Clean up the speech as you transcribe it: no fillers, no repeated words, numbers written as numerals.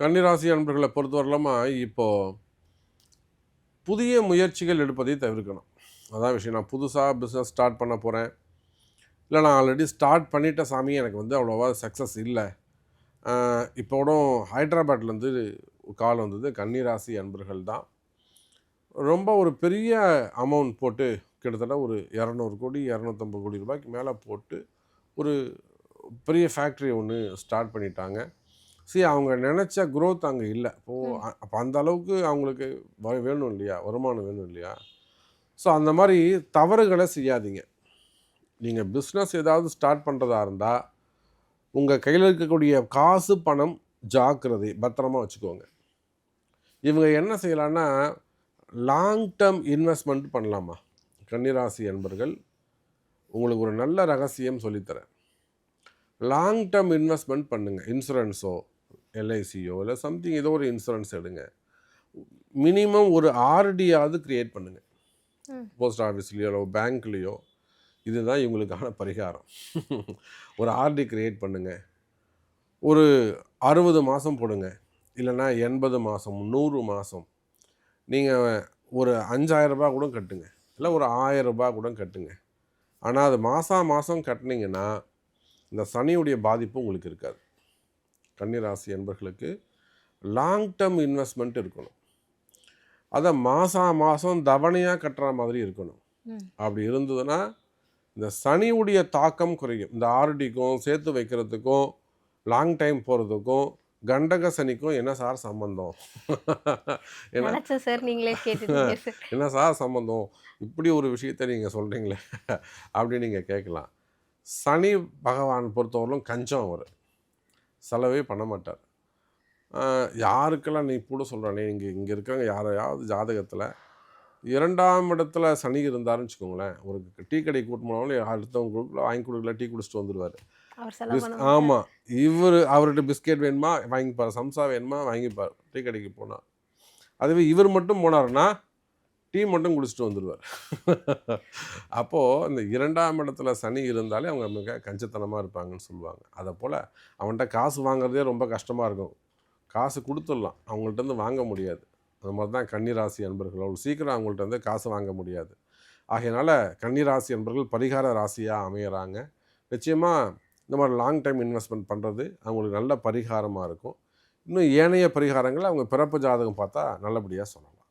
கன்னிராசி அன்பர்களை பொறுத்தவரையிலாமா இப்போ புதிய முயற்சிகள் எடுப்பதை தவிர்க்கணும். அதான் விஷயம். நான் புதுசாக பிஸ்னஸ் ஸ்டார்ட் பண்ண போகிறேன், இல்லை நான் ஆல்ரெடி ஸ்டார்ட் பண்ணிட்ட சாமி, எனக்கு அவ்வளோவா சக்ஸஸ் இல்லை. இப்போ கூட ஹைதராபாத்லேருந்து கால் வந்தது. கன்னிராசி அன்பர்கள் தான் ரொம்ப ஒரு பெரிய அமௌண்ட் போட்டு கிட்டத்தட்ட ஒரு 200 கோடி 250 கோடி ரூபாய்க்கு மேலே போட்டு ஒரு பெரிய ஃபேக்ட்ரி ஒன்று ஸ்டார்ட் பண்ணிட்டாங்க. அவங்க நினச்ச க்ரோத் அங்கே இல்லை. அப்போ அந்த அளவுக்கு அவங்களுக்கு வேணும் இல்லையா, வருமானம் வேணும் இல்லையா. ஸோ அந்த மாதிரி தவறுகளை செய்யாதீங்க. நீங்கள் பிஸ்னஸ் ஏதாவது ஸ்டார்ட் பண்ணுறதா இருந்தால் உங்கள் கையில் இருக்கக்கூடிய காசு பணம் ஜாக்கிரதை பத்திரமா வச்சுக்கோங்க. இவங்க என்ன செய்யலான்னா லாங் டேர்ம் இன்வெஸ்ட்மெண்ட் பண்ணலாமா. கன்னிராசி அன்பர்கள், உங்களுக்கு ஒரு நல்ல ரகசியம் சொல்லித்தரேன். லாங் டேர்ம் இன்வெஸ்ட்மெண்ட் பண்ணுங்கள். இன்சூரன்ஸோ எல்ஐசியோ இல்லை சம்திங் ஏதோ ஒரு இன்சூரன்ஸ் எடுங்க. மினிமம் ஒரு ஆர்டியாவது க்ரியேட் பண்ணுங்கள். போஸ்ட் ஆஃபீஸ்லேயோ பேங்க்லேயோ. இதுதான் இவங்களுக்கான பரிகாரம். ஒரு ஆர்டி க்ரியேட் பண்ணுங்கள். ஒரு 60 மாதம் போடுங்க, இல்லைன்னா 80 மாதம் 100 மாதம். நீங்கள் ஒரு 5000 ரூபா கூட கட்டுங்க, இல்லை ஒரு 1000 ரூபா கூட கட்டுங்க. ஆனால் அது மாதம் கட்டினீங்கன்னா இந்த சனியுடைய பாதிப்பு உங்களுக்கு இருக்காது. கன்னிராசி என்பர்களுக்கு லாங் டேர்ம் இன்வெஸ்ட்மெண்ட் இருக்கணும். அதை மாதம் தவணையாக கட்டுற மாதிரி இருக்கணும். அப்படி இருந்ததுன்னா இந்த சனியுடைய தாக்கம் குறையும். இந்த ஆர்டிக்கும் சேர்த்து வைக்கிறதுக்கும் லாங் டைம் போகிறதுக்கும் கண்டக சனிக்கும் என்ன சார் சம்பந்தம்? என்ன சார் சம்பந்தம், இப்படி ஒரு விஷயத்தை நீங்கள் சொல்கிறீங்களே அப்படின்னு நீங்கள் கேட்கலாம். சனி பகவான் பொறுத்தவரையிலும் கஞ்சம், அவர் செலவே பண்ண மாட்டார். யாருக்கெல்லாம் நீ கூட சொல்கிறானே, இங்கே இருக்காங்க யாரையாவது ஜாதகத்தில் 2ஆம் இடத்துல சனி இருந்தாருன்னு வச்சுக்கோங்களேன், ஒரு டீ கடை கூட்டு போனாலும் அடுத்தவங்க குரூப்பில் வாங்கி கொடுக்கல, டீ குடிச்சிட்டு வந்துடுவார். ஆமாம், அவர்கிட்ட பிஸ்கெட் வேணுமா வாங்கிப்பார், சம்சா வேணுமா வாங்கிப்பார் டீ கடைக்கு போனால். அதுவே இவர் மட்டும் போனார்னா டீ மட்டும் குடிச்சிட்டு வந்துடுவார். அப்போது இந்த 2ஆம் இடத்துல சனி இருந்தாலே அவங்க மிக கஞ்சத்தனமாக இருப்பாங்கன்னு சொல்லுவாங்க. அதை போல் அவன்கிட்ட காசு வாங்குறதே ரொம்ப கஷ்டமாக இருக்கும். காசு கொடுத்துடலாம், அவங்கள்ட்ட வாங்க முடியாது. அது மாதிரி தான் கன்னிராசி அன்பர்கள், அவ்வளோ சீக்கிரம் அவங்கள்ட்ட காசு வாங்க முடியாது. ஆகையினால கன்னிராசி அன்பர்கள் பரிகார ராசியாக அமையிறாங்க. நிச்சயமாக இந்த மாதிரி லாங் டைம் இன்வெஸ்ட்மெண்ட் பண்ணுறது அவங்களுக்கு நல்ல பரிகாரமாக இருக்கும். இன்னும் ஏனைய பரிகாரங்களை அவங்க பிறப்பு ஜாதகம் பார்த்தா நல்லபடியாக சொல்லலாம்.